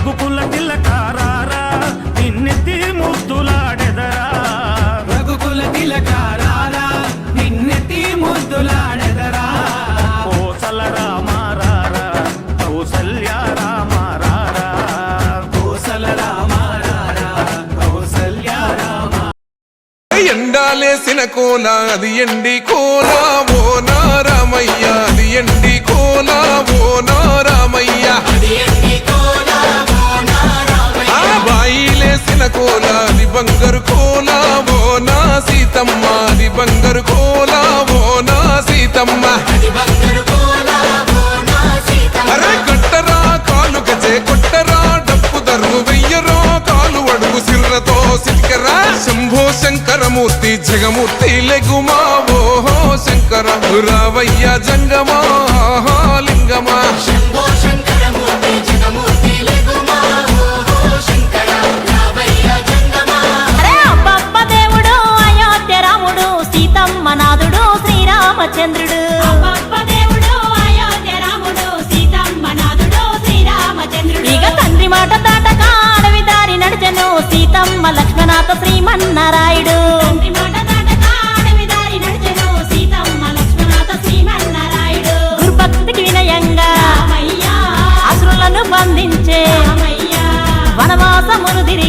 రఘుకుల తిలకారారా నిన్నెత్తి ముద్దులాడెదరా రఘుకుల తిలకారారా నిన్నెత్తి ముద్దులాడెదరా కోసల రామారారా కౌసల్య రామారారా కోసల రామారారా కౌసల్య రామ ఎండాలేసిన కోల అది ఎండి కోల ఓ నారామయ్య అది ఎండి కోల ఓ నారామయ్య బాయిలేసిన కోల అది బంగారు కోల ఓ నా సీతమ్మ అది బంగారు కోల ఓ నా సీతమ్మ అరే కట్టరా కాలు గజే కొట్టరా డప్పు దర్రు వెయ్యరో కాలు అడుగు సిర్రతో సిటికరా శంభో శంకరమూర్తి జగమూర్తి లెగుమా ఓహో శంకర రావయ్య జంగమా లింగమా నాథుడు శ్రీరామచంద్రుడు ఇక తండ్రి మాట దాటక అడవి దారి నడిచెను సీతమ్మ లక్ష్మణాథ శ్రీమన్నారాయుడు గురుభక్తికి వినయంగా అసురులను బంధించే వనవాసమును తిరిగి